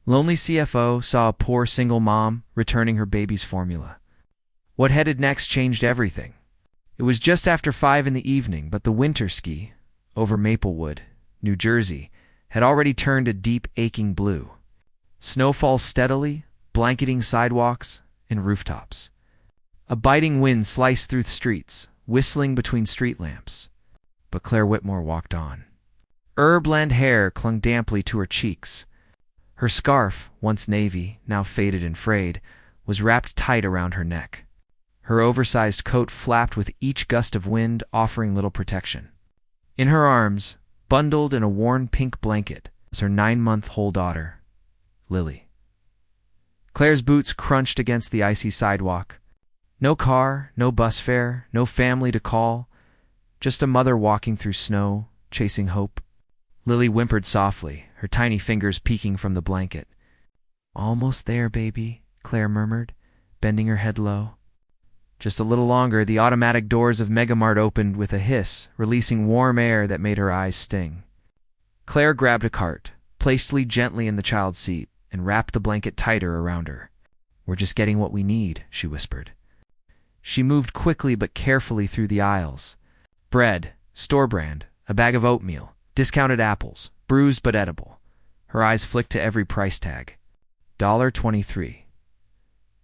Lonely CFO saw a poor single mom returning her baby's formula. What headed next changed everything. It was just after 5 in the evening, but the winter ski, over Maplewood, New Jersey, had already turned a deep, aching blue. Snow falls steadily, blanketing sidewalks and rooftops. A biting wind sliced through the streets, whistling between street lamps. But Claire Whitmore walked on. Herb-blend hair clung damply to her cheeks. Her scarf, once navy, now faded and frayed, was wrapped tight around her neck. Her oversized coat flapped with each gust of wind, offering little protection. In her arms, bundled in a worn pink blanket, was her 9-month-old daughter, Lily. Claire's boots crunched against the icy sidewalk. No car, no bus fare, no family to call, just a mother walking through snow, chasing hope. Lily whimpered softly, her tiny fingers peeking from the blanket. "Almost there, baby," Claire murmured, bending her head low. Just a little longer, the automatic doors of Megamart opened with a hiss, releasing warm air that made her eyes sting. Claire grabbed a cart, placed Lee gently in the child's seat, and wrapped the blanket tighter around her. "We're just getting what we need," she whispered. She moved quickly but carefully through the aisles. Bread, store brand, a bag of oatmeal, discounted apples, bruised but edible. Her eyes flicked to every price tag. $1.23.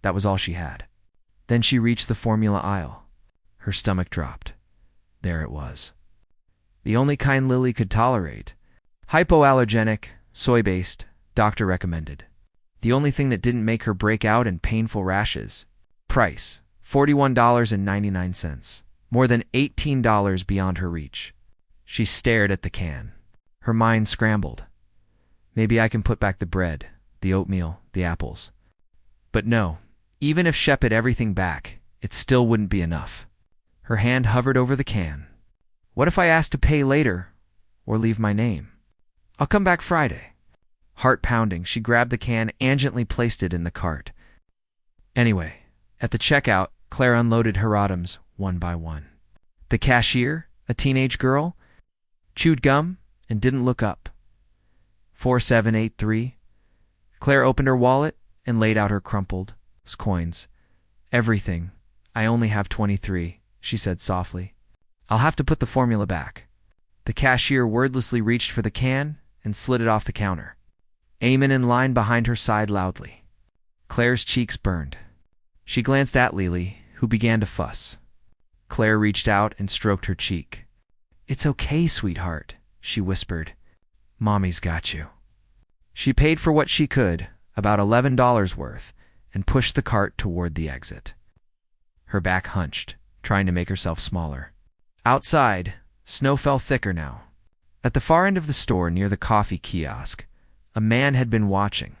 That was all she had. Then she reached the formula aisle. Her stomach dropped. There it was. The only kind Lily could tolerate. Hypoallergenic, soy-based, doctor recommended. The only thing that didn't make her break out in painful rashes. Price, $41.99. More than $18 beyond her reach. She stared at the can. Her mind scrambled. Maybe I can put back the bread, the oatmeal, the apples. But no, even if Shep had everything back, it still wouldn't be enough. Her hand hovered over the can. What if I asked to pay later, or leave my name? "I'll come back Friday." Heart pounding, she grabbed the can and gently placed it in the cart. Anyway, at the checkout, Claire unloaded her items one by one. The cashier, a teenage girl, chewed gum and didn't look up. 4783. Claire opened her wallet and laid out her crumpled coins. "Everything. I only have 23, she said softly. "I'll have to put the formula back." The cashier wordlessly reached for the can and slid it off the counter. Eamon in line behind her sighed loudly. Claire's cheeks burned. She glanced at Lily, who began to fuss. Claire reached out and stroked her cheek. "It's okay, sweetheart," she whispered. "Mommy's got you." She paid for what she could, about $11 worth, and pushed the cart toward the exit. Her back hunched, trying to make herself smaller. Outside, snow fell thicker now. At the far end of the store near the coffee kiosk, a man had been watching.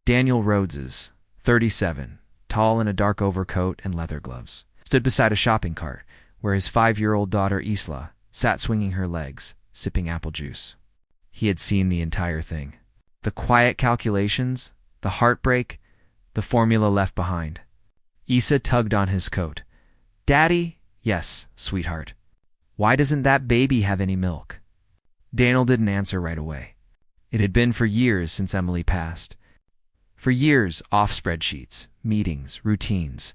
Daniel Rhodes's, 37, tall in a dark overcoat and leather gloves, stood beside a shopping cart where his 5-year-old daughter Isla sat swinging her legs, sipping apple juice. He had seen the entire thing. The quiet calculations, the heartbreak, the formula left behind. Isa tugged on his coat. "Daddy?" "Yes, sweetheart." "Why doesn't that baby have any milk?" Daniel didn't answer right away. It had been for years since Emily passed. For years, off spreadsheets, meetings, routines.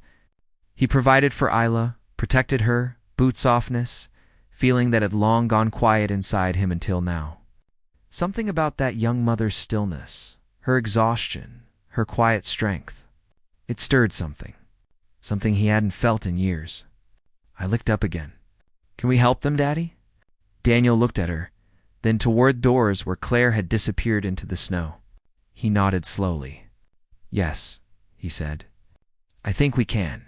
He provided for Isla, protected her, boot softness, feeling that had long gone quiet inside him until now. Something about that young mother's stillness, her exhaustion, her quiet strength. It stirred something. Something he hadn't felt in years. I looked up again. "Can we help them, Daddy?" Daniel looked at her, then toward doors where Claire had disappeared into the snow. He nodded slowly. "Yes," he said. "I think we can."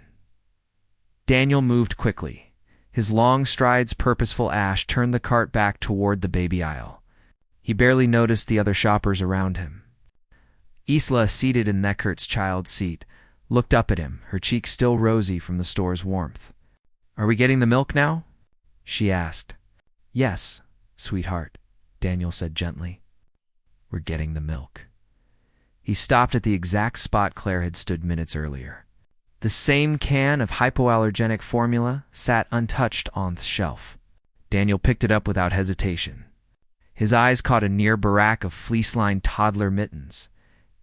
Daniel moved quickly. His long strides purposeful ash turned the cart back toward the baby aisle. He barely noticed the other shoppers around him. Isla, seated in Neckert's child's seat, looked up at him, her cheeks still rosy from the store's warmth. "Are we getting the milk now?" she asked. "Yes, sweetheart," Daniel said gently. "We're getting the milk." He stopped at the exact spot Claire had stood minutes earlier. The same can of hypoallergenic formula sat untouched on the shelf. Daniel picked it up without hesitation. His eyes caught a near barack of fleece-lined toddler mittens.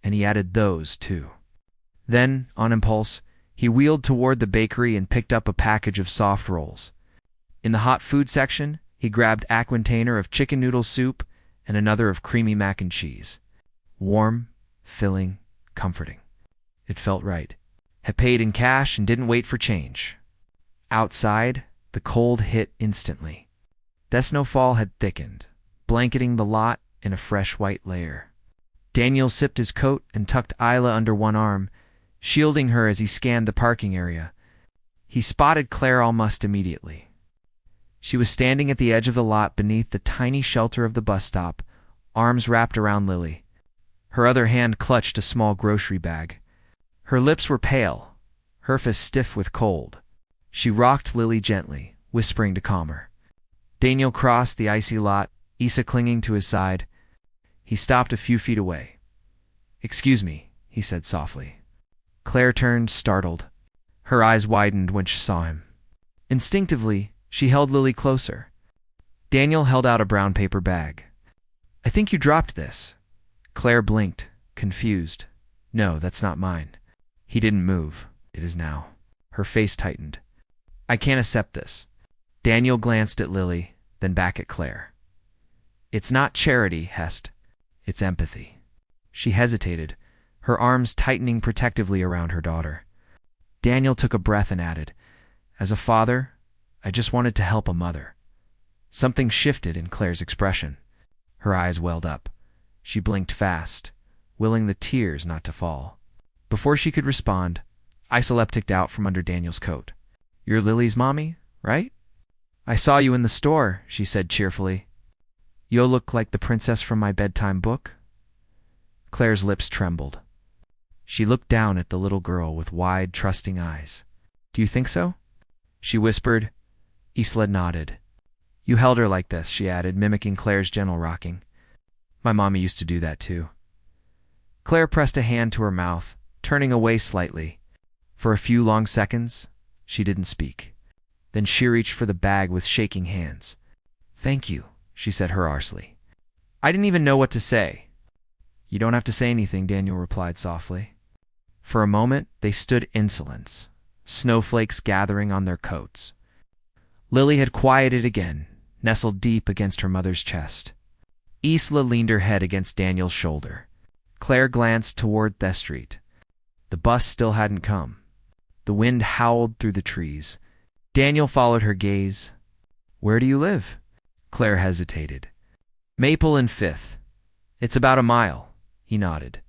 and he added those, too. Then, on impulse, he wheeled toward the bakery and picked up a package of soft rolls. In the hot food section, he grabbed a container of chicken noodle soup and another of creamy mac and cheese. Warm, filling, comforting. It felt right. He paid in cash and didn't wait for change. Outside, the cold hit instantly. The snowfall had thickened, blanketing the lot in a fresh white layer. Daniel sipped his coat and tucked Isla under one arm, shielding her as he scanned the parking area. He spotted Claire almost immediately. She was standing at the edge of the lot beneath the tiny shelter of the bus stop, arms wrapped around Lily. Her other hand clutched a small grocery bag. Her lips were pale, her face stiff with cold. She rocked Lily gently, whispering to calm her. Daniel crossed the icy lot, Isa clinging to his side. He stopped a few feet away. "Excuse me," he said softly. Claire turned, startled. Her eyes widened when she saw him. Instinctively, she held Lily closer. Daniel held out a brown paper bag. "I think you dropped this." Claire blinked, confused. "No, that's not mine." He didn't move. "It is now." Her face tightened. "I can't accept this." Daniel glanced at Lily, then back at Claire. "It's not charity, Hest. It's empathy." She hesitated, her arms tightening protectively around her daughter. Daniel took a breath and added, "As a father, I just wanted to help a mother." Something shifted in Claire's expression. Her eyes welled up. She blinked fast, willing the tears not to fall. Before she could respond, Isa ticked out from under Daniel's coat. "You're Lily's mommy, right?" "I saw you in the store," she said cheerfully. "You look like the princess from my bedtime book." Claire's lips trembled. She looked down at the little girl with wide, trusting eyes. "Do you think so?" she whispered. Isla nodded. "You held her like this," she added, mimicking Claire's gentle rocking. "My mommy used to do that too." Claire pressed a hand to her mouth, turning away slightly. For a few long seconds, she didn't speak. Then she reached for the bag with shaking hands. "Thank you," she said hoarsely. "I didn't even know what to say." "You don't have to say anything," Daniel replied softly. For a moment, they stood insolence, snowflakes gathering on their coats. Lily had quieted again, nestled deep against her mother's chest. Isla leaned her head against Daniel's shoulder. Claire glanced toward the street. The bus still hadn't come. The wind howled through the trees. Daniel followed her gaze. "Where do you live?" Claire hesitated. "Maple and Fifth. It's about a mile." He nodded.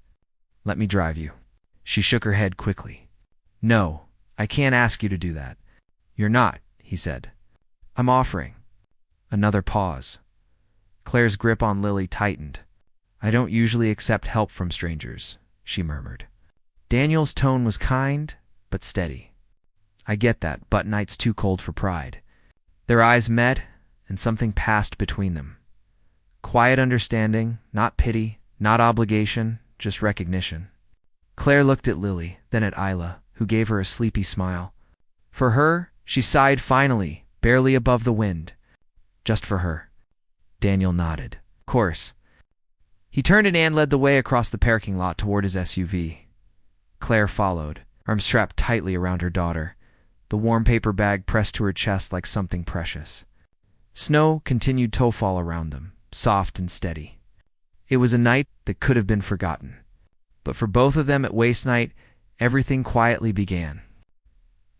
"Let me drive you." She shook her head quickly. "No, I can't ask you to do that." "You're not," he said. "I'm offering." Another pause. Claire's grip on Lily tightened. "I don't usually accept help from strangers," she murmured. Daniel's tone was kind, but steady. "I get that, but night's too cold for pride." Their eyes met, and something passed between them. Quiet understanding, not pity, not obligation, just recognition. Claire looked at Lily, then at Isla, who gave her a sleepy smile. For her, she sighed finally, barely above the wind. Just for her. Daniel nodded. "Of course." He turned and led the way across the parking lot toward his SUV. Claire followed, arms strapped tightly around her daughter, the warm paper bag pressed to her chest like something precious. Snow continued to fall around them, soft and steady. It was a night that could have been forgotten. But for both of them at waste night, everything quietly began.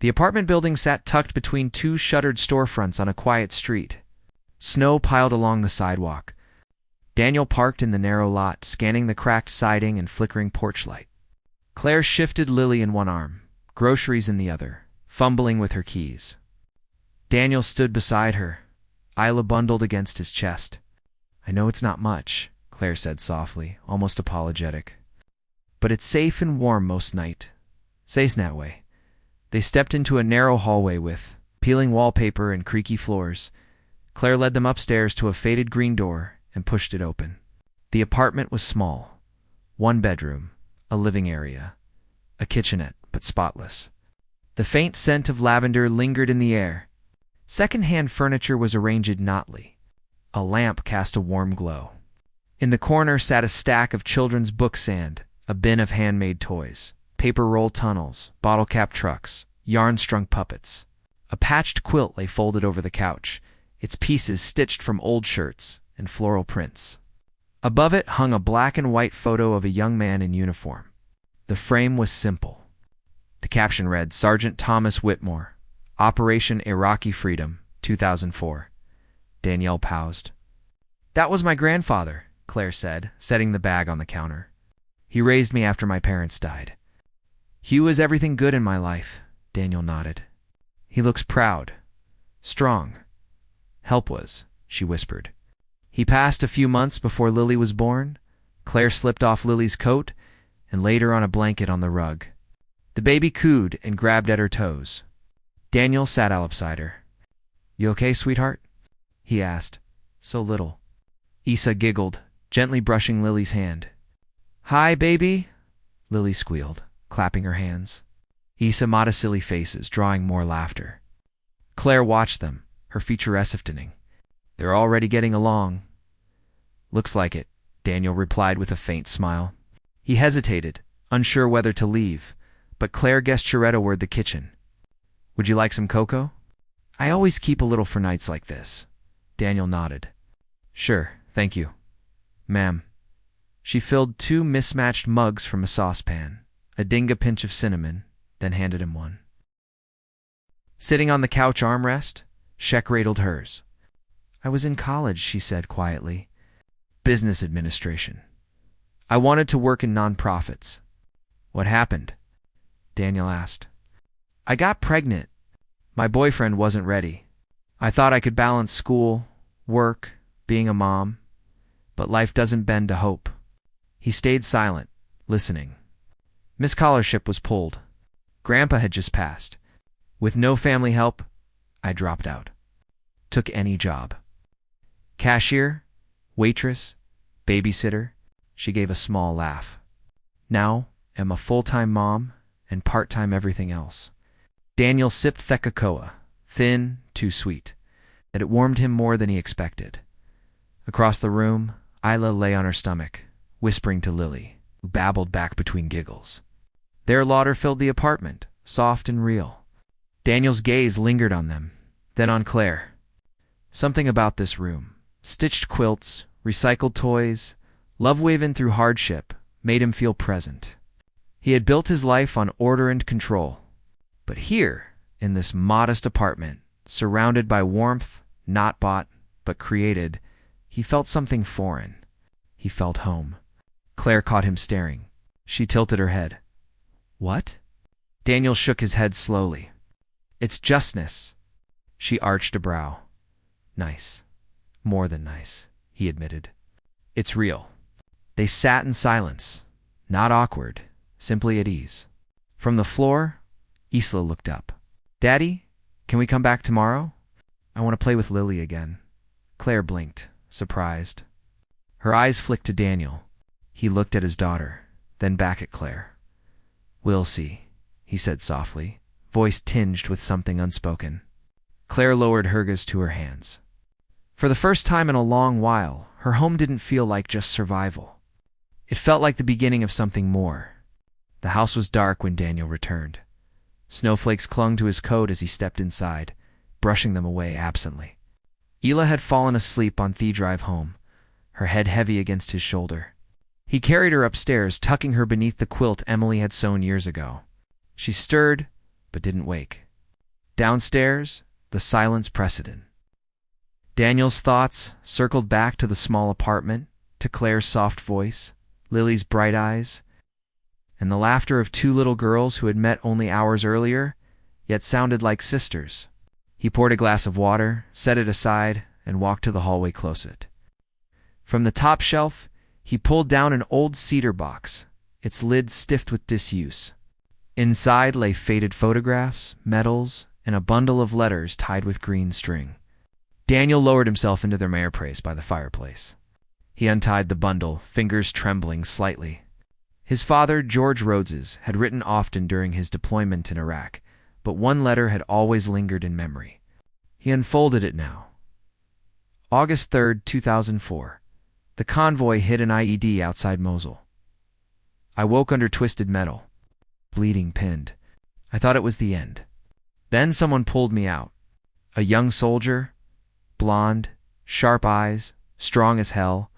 The apartment building sat tucked between two shuttered storefronts on a quiet street. Snow piled along the sidewalk. Daniel parked in the narrow lot, scanning the cracked siding and flickering porch light. Claire shifted Lily in one arm, groceries in the other, fumbling with her keys. Daniel stood beside her, Isla bundled against his chest. "I know it's not much," Claire said softly, almost apologetic. "But it's safe and warm most night. Says that way." They stepped into a narrow hallway with peeling wallpaper and creaky floors. Claire led them upstairs to a faded green door and pushed it open. The apartment was small. One bedroom, a living area, a kitchenette, but spotless. The faint scent of lavender lingered in the air. Second-hand furniture was arranged neatly. A lamp cast a warm glow. In the corner sat a stack of children's books and, a bin of handmade toys, paper roll tunnels, bottle cap trucks, yarn-strung puppets. A patched quilt lay folded over the couch, its pieces stitched from old shirts and floral prints. Above it hung a black and white photo of a young man in uniform. The frame was simple. The caption read, Sergeant Thomas Whitmore, Operation Iraqi Freedom, 2004. Danielle paused. That was my grandfather, Claire said, setting the bag on the counter. He raised me after my parents died. Hugh is everything good in my life, Daniel nodded. He looks proud, strong. Help was, she whispered. He passed a few months before Lily was born. Claire slipped off Lily's coat and laid her on a blanket on the rug. The baby cooed and grabbed at her toes. Daniel sat beside her. You okay, sweetheart? He asked. So little. Issa giggled, gently brushing Lily's hand. Hi, baby, Lily squealed, clapping her hands. Issa made silly faces, drawing more laughter. Claire watched them, her featurette stiffening. They're already getting along. Looks like it, Daniel replied with a faint smile. He hesitated, unsure whether to leave, but Claire gestured toward the kitchen. Would you like some cocoa? I always keep a little for nights like this. Daniel nodded. Sure, thank you. Ma'am. She filled 2 mismatched mugs from a saucepan, a dinga pinch of cinnamon, then handed him one. Sitting on the couch armrest, Shek rattled hers. I was in college, she said quietly. Business administration. I wanted to work in nonprofits. What happened? Daniel asked. I got pregnant. My boyfriend wasn't ready. I thought I could balance school, work, being a mom, but life doesn't bend to hope. He stayed silent, listening. Miss Scholarship was pulled. Grandpa had just passed. With no family help, I dropped out. Took any job. Cashier, waitress, babysitter. She gave a small laugh. Now, am a full-time mom and part-time everything else. Daniel sipped Thekakoa, thin, too sweet, that it warmed him more than he expected. Across the room, Isla lay on her stomach, whispering to Lily, who babbled back between giggles. Their laughter filled the apartment, soft and real. Daniel's gaze lingered on them, then on Claire. Something about this room, stitched quilts, recycled toys, love woven through hardship, made him feel present. He had built his life on order and control. But here, in this modest apartment, surrounded by warmth, not bought, but created, he felt something foreign. He felt home. Claire caught him staring. She tilted her head. What? Daniel shook his head slowly. It's justness. She arched a brow. Nice. More than nice, he admitted. It's real. They sat in silence, not awkward, simply at ease. From the floor, Isla looked up. Daddy, can we come back tomorrow? I want to play with Lily again. Claire blinked, surprised. Her eyes flicked to Daniel. He looked at his daughter, then back at Claire. We'll see, he said softly, voice tinged with something unspoken. Claire lowered her gaze to her hands. For the first time in a long while, her home didn't feel like just survival. It felt like the beginning of something more. The house was dark when Daniel returned. Snowflakes clung to his coat as he stepped inside, brushing them away absently. Ela had fallen asleep on the drive home, her head heavy against his shoulder. He carried her upstairs, tucking her beneath the quilt Emily had sewn years ago. She stirred, but didn't wake. Downstairs, the silence pressed in. Daniel's thoughts circled back to the small apartment, to Claire's soft voice, Lily's bright eyes, and the laughter of 2 little girls who had met only hours earlier, yet sounded like sisters. He poured a glass of water, set it aside, and walked to the hallway closet. From the top shelf, he pulled down an old cedar box, its lid stiff with disuse. Inside lay faded photographs, medals, and a bundle of letters tied with green string. Daniel lowered himself into their fireplace by the fireplace. He untied the bundle, fingers trembling slightly. His father, George Rhodes's, had written often during his deployment in Iraq, but one letter had always lingered in memory. He unfolded it now. August 3rd, 2004. The convoy hit an IED outside Mosul. I woke under twisted metal, bleeding, pinned. I thought it was the end. Then someone pulled me out. A young soldier, blonde, sharp eyes, strong as hell.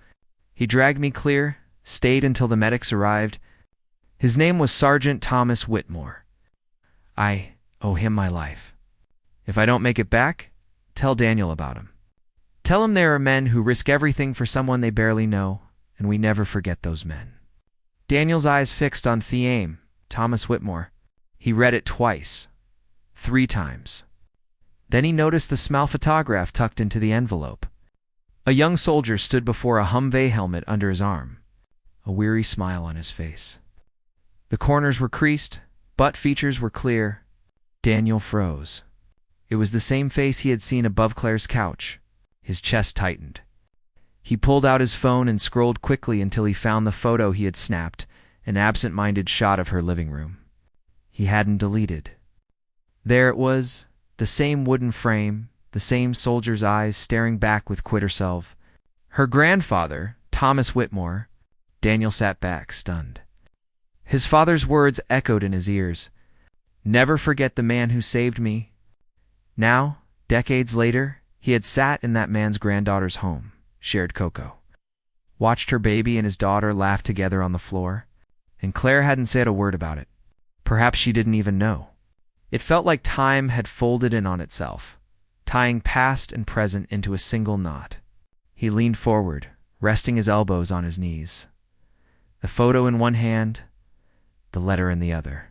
He dragged me clear, stayed until the medics arrived. His name was Sergeant Thomas Whitmore. I owe him my life. If I don't make it back, tell Daniel about him. Tell him there are men who risk everything for someone they barely know, and we never forget those men. Daniel's eyes fixed on the aim, Thomas Whitmore. He read it twice, 3 times. Then he noticed the small photograph tucked into the envelope. A young soldier stood before a Humvee helmet under his arm, a weary smile on his face. The corners were creased, but features were clear. Daniel froze. It was the same face he had seen above Claire's couch. His chest tightened. He pulled out his phone and scrolled quickly until he found the photo he had snapped, an absent-minded shot of her living room. He hadn't deleted. There it was, the same wooden frame, the same soldier's eyes staring back with quitter self. Her grandfather, Thomas Whitmore. Daniel sat back, stunned. His father's words echoed in his ears. Never forget the man who saved me. Now, decades later, he had sat in that man's granddaughter's home, shared cocoa, watched her baby and his daughter laugh together on the floor, and Claire hadn't said a word about it. Perhaps she didn't even know. It felt like time had folded in on itself, tying past and present into a single knot. He leaned forward, resting his elbows on his knees, the photo in one hand, the letter in the other.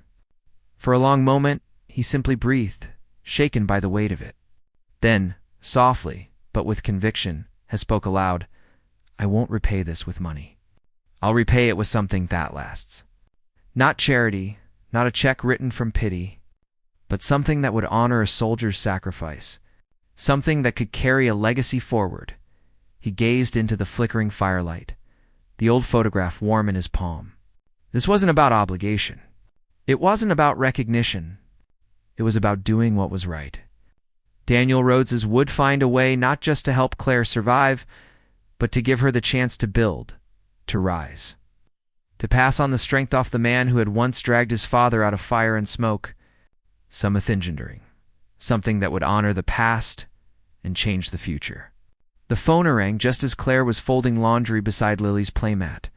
For a long moment, he simply breathed, shaken by the weight of it. Then, softly, but with conviction, he spoke aloud, I won't repay this with money. I'll repay it with something that lasts. Not charity, not a check written from pity, but something that would honor a soldier's sacrifice, something that could carry a legacy forward. He gazed into the flickering firelight, the old photograph warm in his palm. This wasn't about obligation. It wasn't about recognition. It was about doing what was right. Daniel Rhodes's would find a way not just to help Claire survive, but to give her the chance to build, to rise, to pass on the strength off the man who had once dragged his father out of fire and smoke, some engendering, something that would honor the past and change the future. The phone rang just as Claire was folding laundry beside Lily's playmat.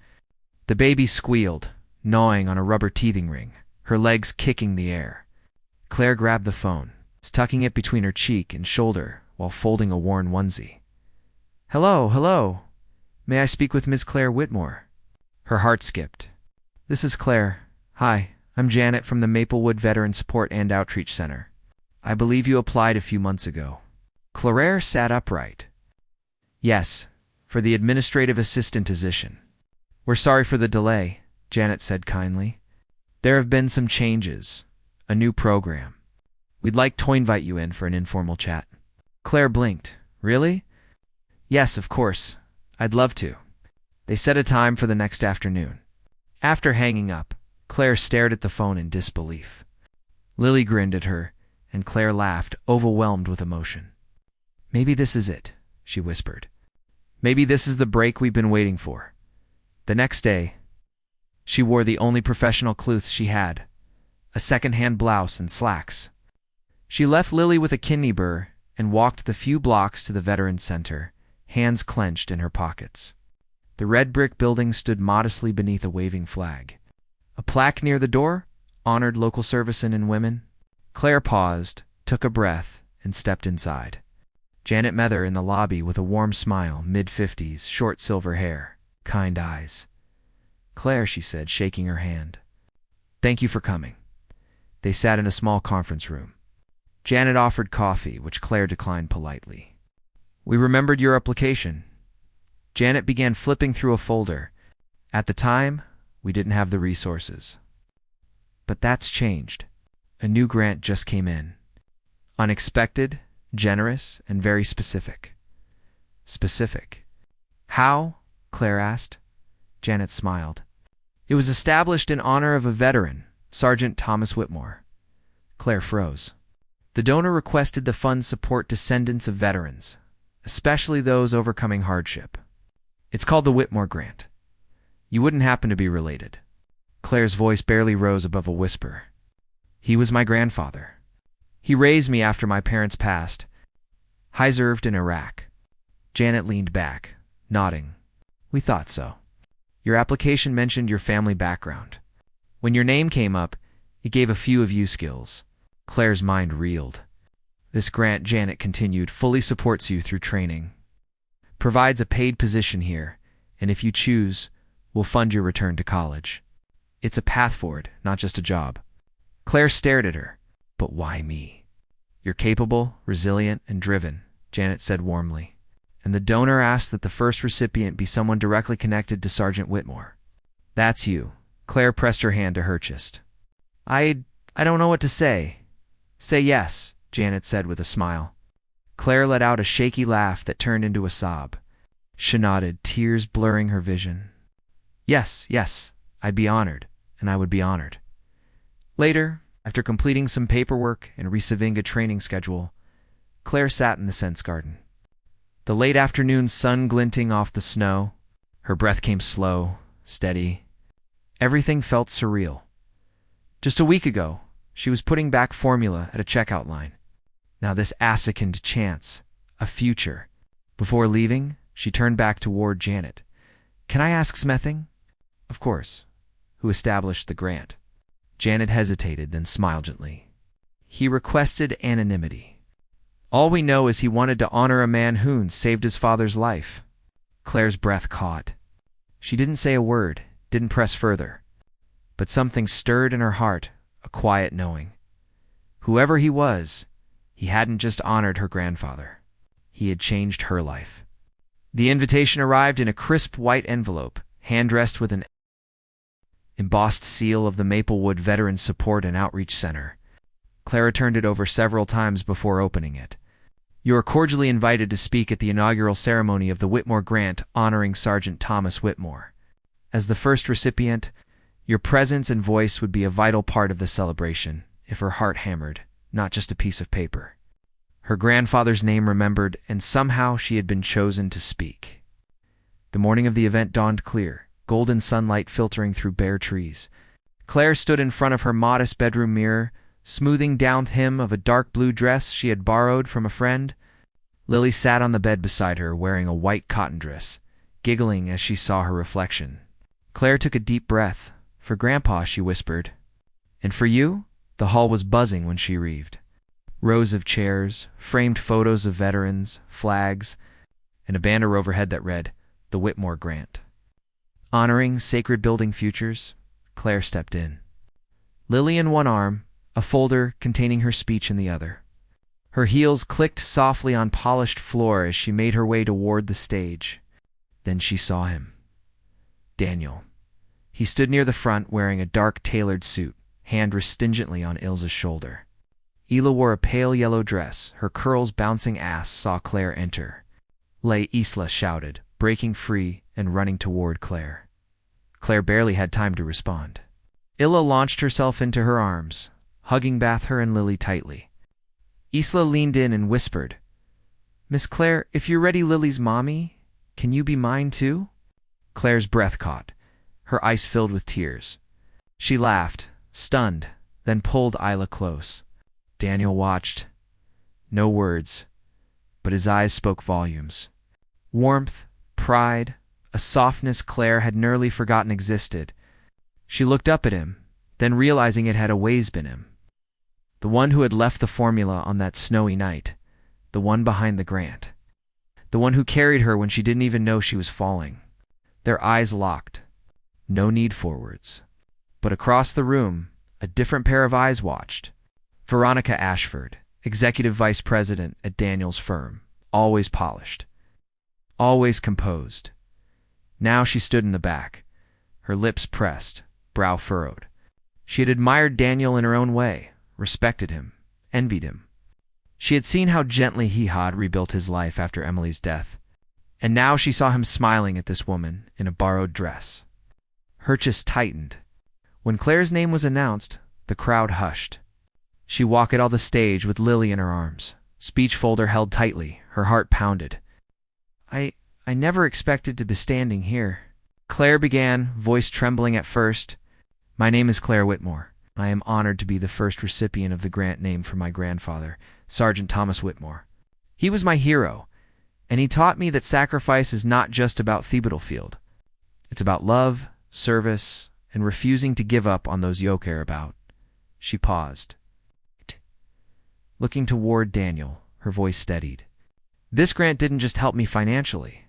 The baby squealed, gnawing on a rubber teething ring, her legs kicking the air. Claire grabbed the phone, tucking it between her cheek and shoulder while folding a worn onesie. Hello, hello. May I speak with Ms. Claire Whitmore? Her heart skipped. This is Claire. Hi, I'm Janet from the Maplewood Veteran Support and Outreach Center. I believe you applied a few months ago. Claire sat upright. Yes, for the administrative assistant position. We're sorry for the delay, Janet said kindly. There have been some changes, a new program. We'd like to invite you in for an informal chat. Claire blinked. Really? Yes, of course. I'd love to. They set a time for the next afternoon. After hanging up, Claire stared at the phone in disbelief. Lily grinned at her, and Claire laughed, overwhelmed with emotion. Maybe this is it, she whispered. Maybe this is the break we've been waiting for. The next day, she wore the only professional clothes she had, a second-hand blouse and slacks. She left Lily with a kidney burr and walked the few blocks to the Veterans Center, hands clenched in her pockets. The red brick building stood modestly beneath a waving flag. A plaque near the door honored local servicemen and women. Claire paused, took a breath, and stepped inside. Janet met her in the lobby with a warm smile, mid-50s, short silver hair, kind eyes. Claire, she said, shaking her hand. Thank you for coming. They sat in a small conference room. Janet offered coffee, which Claire declined politely. We remembered your application. Janet began flipping through a folder. At the time, we didn't have the resources. But that's changed. A new grant just came in. Unexpected, generous, and very specific. Specific. How? Claire asked. Janet smiled. It was established in honor of a veteran, Sergeant Thomas Whitmore. Claire froze. The donor requested the fund support descendants of veterans, especially those overcoming hardship. It's called the Whitmore Grant. You wouldn't happen to be related. Claire's voice barely rose above a whisper. He was my grandfather. He raised me after my parents passed. I served in Iraq. Janet leaned back, nodding. We thought so. Your application mentioned your family background. When your name came up, it gave a few of you skills. Claire's mind reeled. This grant, Janet continued, fully supports you through training. Provides a paid position here, and if you choose, will fund your return to college. It's a path forward, not just a job. Claire stared at her. But why me? You're capable, resilient, and driven, Janet said warmly. And the donor asked that the first recipient be someone directly connected to Sergeant Whitmore. That's you. Claire pressed her hand to her chest. I don't know what to say. Say yes, Janet said with a smile. Claire let out a shaky laugh that turned into a sob. She nodded, tears blurring her vision. Yes, I'd be honored, and I would be honored. Later, after completing some paperwork and receiving a training schedule, Claire sat in the scents garden. The late afternoon sun glinting off the snow, her breath came slow, steady. Everything felt surreal. Just a week ago, she was putting back formula at a checkout line. Now this assigned chance, a future. Before leaving, she turned back toward Janet. Can I ask something? Of course. Who established the grant? Janet hesitated, then smiled gently. He requested anonymity. All we know is he wanted to honor a man who saved his father's life. Claire's breath caught. She didn't say a word, didn't press further. But something stirred in her heart, a quiet knowing. Whoever he was, he hadn't just honored her grandfather. He had changed her life. The invitation arrived in a crisp white envelope, hand-dressed with an embossed seal of the Maplewood Veterans Support and Outreach Center. Clara turned it over several times before opening it. You are cordially invited to speak at the inaugural ceremony of the Whitmore Grant honoring Sergeant Thomas Whitmore. As the first recipient, your presence and voice would be a vital part of the celebration, if her heart hammered, not just a piece of paper. Her grandfather's name remembered, and somehow she had been chosen to speak. The morning of the event dawned clear, golden sunlight filtering through bare trees. Claire stood in front of her modest bedroom mirror, smoothing down the hem of a dark blue dress she had borrowed from a friend. Lily sat on the bed beside her, wearing a white cotton dress, giggling as she saw her reflection. Claire took a deep breath. For Grandpa, she whispered. And for you? The hall was buzzing when she arrived. Rows of chairs, framed photos of veterans, flags, and a banner overhead that read, The Whitmore Grant. Honoring sacred building futures, Claire stepped in. Lily in one arm, a folder containing her speech in the other. Her heels clicked softly on polished floor as she made her way toward the stage. Then she saw him. Daniel. He stood near the front wearing a dark tailored suit, hand restingently on Ilza's shoulder. Ela wore a pale yellow dress, her curls bouncing as saw Claire enter. Isla shouted, breaking free and running toward Claire. Claire barely had time to respond. Ila launched herself into her arms, hugging both her and Lily tightly. Isla leaned in and whispered, Miss Claire, if you're ready Lily's mommy, can you be mine too? Claire's breath caught, her eyes filled with tears. She laughed, stunned, then pulled Isla close. Daniel watched. No words, but his eyes spoke volumes. Warmth, pride, a softness Claire had nearly forgotten existed. She looked up at him, then realizing it had always been him. The one who had left the formula on that snowy night. The one behind the grant. The one who carried her when she didn't even know she was falling. Their eyes locked. No need for words. But across the room, a different pair of eyes watched. Veronica Ashford, executive vice president at Daniel's firm, always polished, always composed. Now she stood in the back, her lips pressed, brow furrowed. She had admired Daniel in her own way, respected him, envied him. She had seen how gently he had rebuilt his life after Emily's death, and now she saw him smiling at this woman in a borrowed dress. Her chest tightened. When Claire's name was announced, the crowd hushed. She walked out the stage with Lily in her arms, speech folder held tightly, her heart pounded. I never expected to be standing here. Claire began, voice trembling at first. My name is Claire Whitmore. I am honored to be the first recipient of the grant named for my grandfather, Sergeant Thomas Whitmore. He was my hero, and he taught me that sacrifice is not just about the battlefield. It's about love, service, and refusing to give up on those you care about. She paused. Looking toward Daniel, her voice steadied. This grant didn't just help me financially.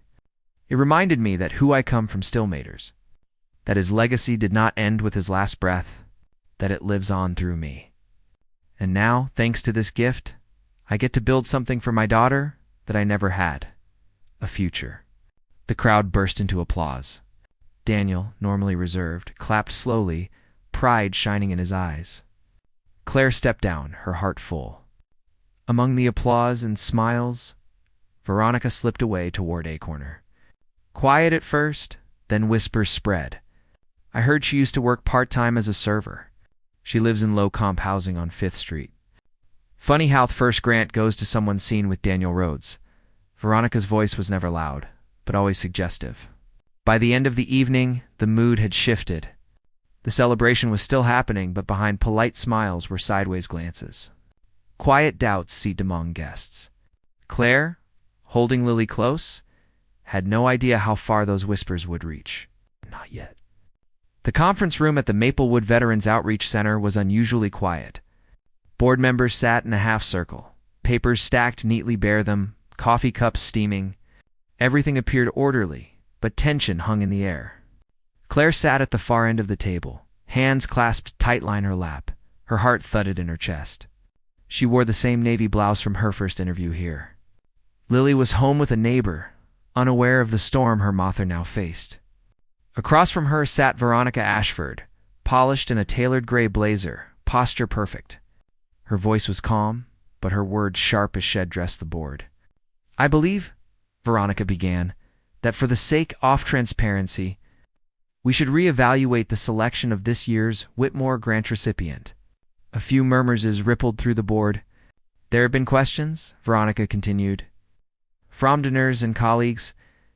It reminded me that who I come from still matters, that his legacy did not end with his last breath, that it lives on through me. And now, thanks to this gift, I get to build something for my daughter that I never had, a future. The crowd burst into applause. Daniel, normally reserved, clapped slowly, pride shining in his eyes. Claire stepped down, her heart full. Among the applause and smiles, Veronica slipped away toward a corner. Quiet at first, then whispers spread. I heard she used to work part-time as a server. She lives in low-comp housing on 5th Street. Funny how the first grant goes to someone seen with Daniel Rhodes. Veronica's voice was never loud, but always suggestive. By the end of the evening, the mood had shifted. The celebration was still happening, but behind polite smiles were sideways glances. Quiet doubts seeped among guests. Claire, holding Lily close, had no idea how far those whispers would reach. Not yet. The conference room at the Maplewood Veterans Outreach Center was unusually quiet. Board members sat in a half circle, papers stacked neatly bare them, coffee cups steaming. Everything appeared orderly, but tension hung in the air. Claire sat at the far end of the table, hands clasped tightly in her lap. Her heart thudded in her chest. She wore the same navy blouse from her first interview here. Lily was home with a neighbor, unaware of the storm her mother now faced. Across from her sat Veronica Ashford, polished in a tailored gray blazer, posture perfect. Her voice was calm, but her words sharp as shed dressed the board. I believe, Veronica began, that for the sake of transparency, we should reevaluate the selection of this year's Whitmore grant recipient. A few murmurs rippled through the board. There have been questions, Veronica continued, from donors and colleagues,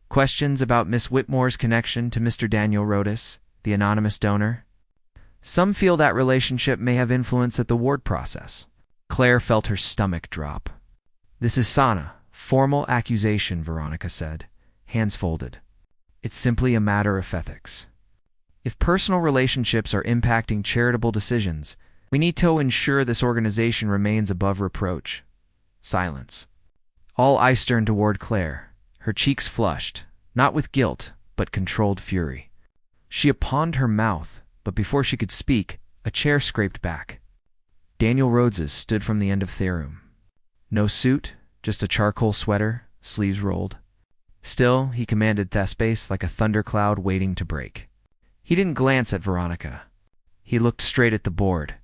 questions about Miss Whitmore's connection to Mr. Daniel Rhodes, the anonymous donor. Some feel that relationship may have influence at the award process. Claire felt her stomach drop. This is Sana, formal accusation, Veronica said, hands folded. It's simply a matter of ethics. If personal relationships are impacting charitable decisions, we need to ensure this organization remains above reproach. Silence. All eyes turned toward Claire, her cheeks flushed, not with guilt, but controlled fury. She opened her mouth, but before she could speak, a chair scraped back. Daniel Rhodes stood from the end of the room. No suit, just a charcoal sweater, sleeves rolled. Still, he commanded the space like a thundercloud waiting to break. He didn't glance at Veronica. He looked straight at the board.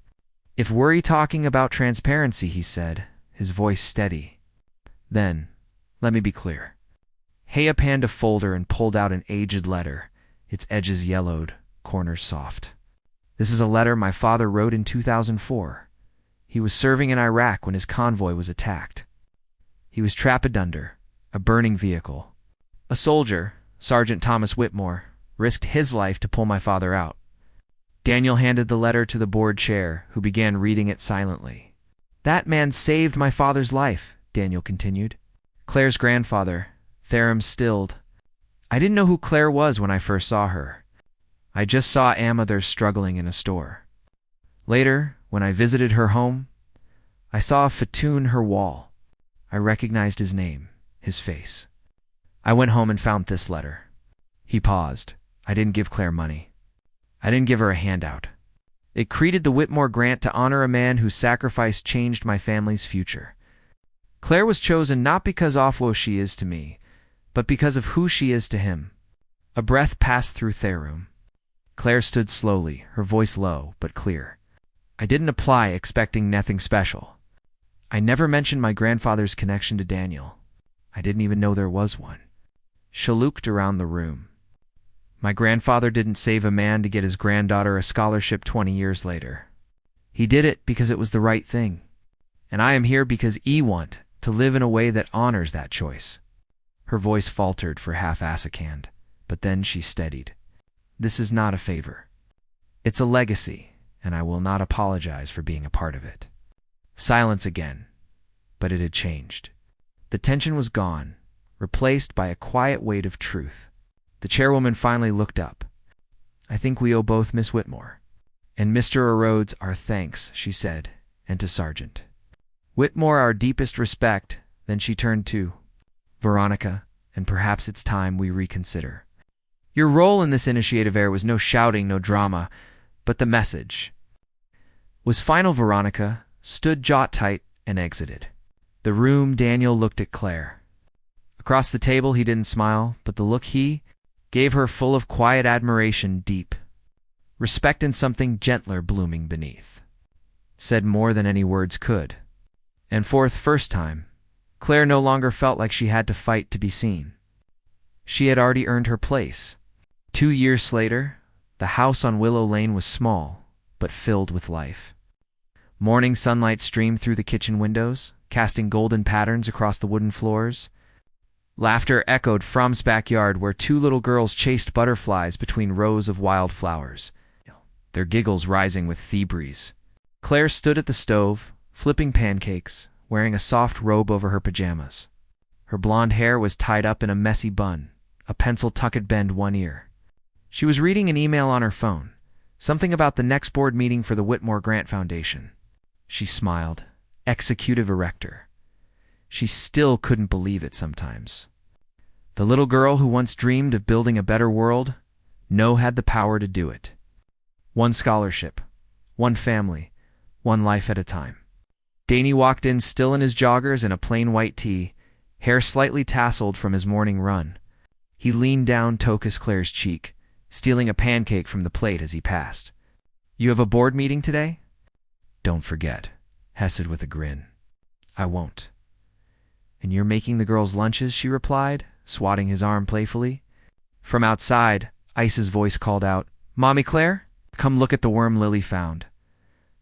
If we're talking about transparency, he said, his voice steady. Then, let me be clear. He opened a folder and pulled out an aged letter, its edges yellowed, corners soft. This is a letter my father wrote in 2004. He was serving in Iraq when his convoy was attacked. He was trapped under a burning vehicle. A soldier, Sergeant Thomas Whitmore, risked his life to pull my father out. Daniel handed the letter to the board chair, who began reading it silently. That man saved my father's life, Daniel continued. Claire's grandfather, Therum, stilled. I didn't know who Claire was when I first saw her. I just saw Amather struggling in a store. Later, when I visited her home, I saw a fatoon her wall. I recognized his name, his face. I went home and found this letter. He paused. I didn't give Claire money. I didn't give her a handout. It created the Whitmore grant to honor a man whose sacrifice changed my family's future. Claire was chosen not because of what she is to me, but because of who she is to him. A breath passed through Therum. Claire stood slowly, her voice low but clear. I didn't apply expecting nothing special. I never mentioned my grandfather's connection to Daniel. I didn't even know there was one. She looked around the room. My grandfather didn't save a man to get his granddaughter a scholarship 20 years later. He did it because it was the right thing. And I am here because I want to live in a way that honors that choice. Her voice faltered for half a second, but then she steadied. This is not a favor. It's a legacy, and I will not apologize for being a part of it. Silence again, but it had changed. The tension was gone, replaced by a quiet weight of truth. The chairwoman finally looked up. I think we owe both Miss Whitmore and Mr. Rhodes our thanks, she said, and to Sergeant Whitmore our deepest respect. Then she turned to Veronica, and perhaps it's time we reconsider. Your role in this initiative air was no shouting, no drama, but the message was final. Veronica stood jaw tight and exited the room. Daniel looked at Claire. Across the table he didn't smile, but the look he gave her, full of quiet admiration, deep respect, and something gentler blooming beneath, said more than any words could. And for the first time, Claire no longer felt like she had to fight to be seen. She had already earned her place. 2 years later, the house on Willow Lane was small, but filled with life. Morning sunlight streamed through the kitchen windows, casting golden patterns across the wooden floors. Laughter echoed from's backyard, where 2 little girls chased butterflies between rows of wildflowers, their giggles rising with the breeze. Claire stood at the stove, flipping pancakes, wearing a soft robe over her pajamas. Her blonde hair was tied up in a messy bun, a pencil tuck at bend one ear. She was reading an email on her phone, something about the next board meeting for the Whitmore Grant Foundation. She smiled. Executive director. She still couldn't believe it sometimes. The little girl who once dreamed of building a better world now had the power to do it. One scholarship, one family, one life at a time. Danny walked in, still in his joggers and a plain white tee, hair slightly tasseled from his morning run. He leaned down to kiss Claire's cheek, stealing a pancake from the plate as he passed. You have a board meeting today? Don't forget, Hesed with a grin. I won't. And you're making the girls' lunches, she replied, swatting his arm playfully. From outside, Ice's voice called out, Mommy Claire, come look at the worm Lily found.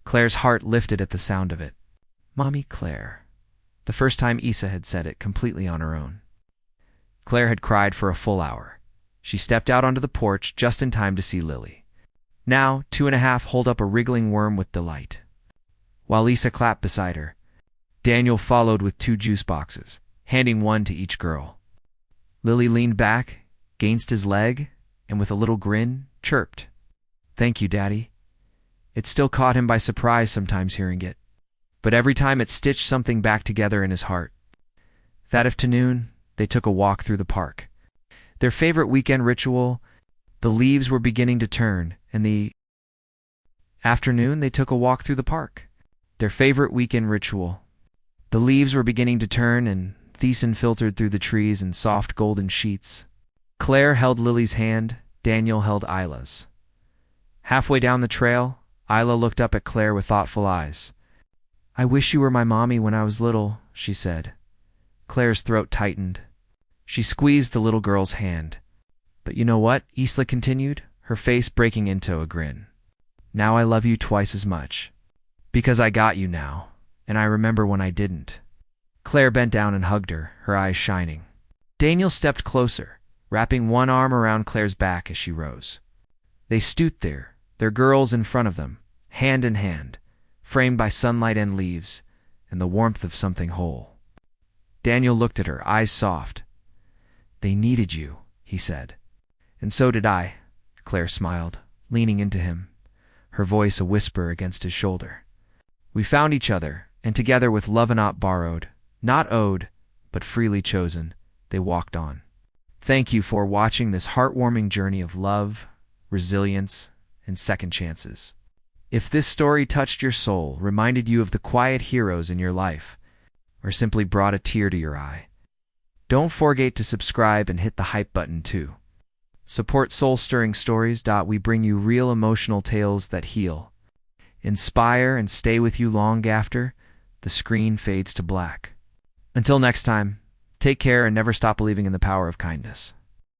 Claire's heart lifted at the sound of it. Mommy Claire. The first time Issa had said it completely on her own. Claire had cried for a full hour. She stepped out onto the porch just in time to see Lily. Now, 2.5 hold up a wriggling worm with delight. While Issa clapped beside her, Daniel followed with 2 juice boxes, handing one to each girl. Lily leaned back against his leg and with a little grin chirped, Thank you, Daddy. It still caught him by surprise sometimes hearing it, but every time it stitched something back together in his heart. That afternoon, they took a walk through the park. Their favorite weekend ritual. The leaves were beginning to turn, and the afternoon they took a walk through the park. Their favorite weekend ritual. The leaves were beginning to turn, and Thiessen filtered through the trees in soft golden sheets. Claire held Lily's hand, Daniel held Isla's. Halfway down the trail, Isla looked up at Claire with thoughtful eyes. I wish you were my mommy when I was little, she said. Claire's throat tightened. She squeezed the little girl's hand. But you know what? Isla continued, her face breaking into a grin. Now I love you twice as much. Because I got you now, and I remember when I didn't. Claire bent down and hugged her, her eyes shining. Daniel stepped closer, wrapping one arm around Claire's back as she rose. They stood there, their girls in front of them, hand in hand, framed by sunlight and leaves, and the warmth of something whole. Daniel looked at her, eyes soft. They needed you, he said. And so did I, Claire smiled, leaning into him, her voice a whisper against his shoulder. We found each other, and together with love not borrowed, not owed, but freely chosen, they walked on. Thank you for watching this heartwarming journey of love, resilience, and second chances. If this story touched your soul, reminded you of the quiet heroes in your life, or simply brought a tear to your eye, don't forget to subscribe and hit the hype button too. Support soul-stirring stories. We bring you real emotional tales that heal, inspire, and stay with you long after the screen fades to black. Until next time, take care and never stop believing in the power of kindness.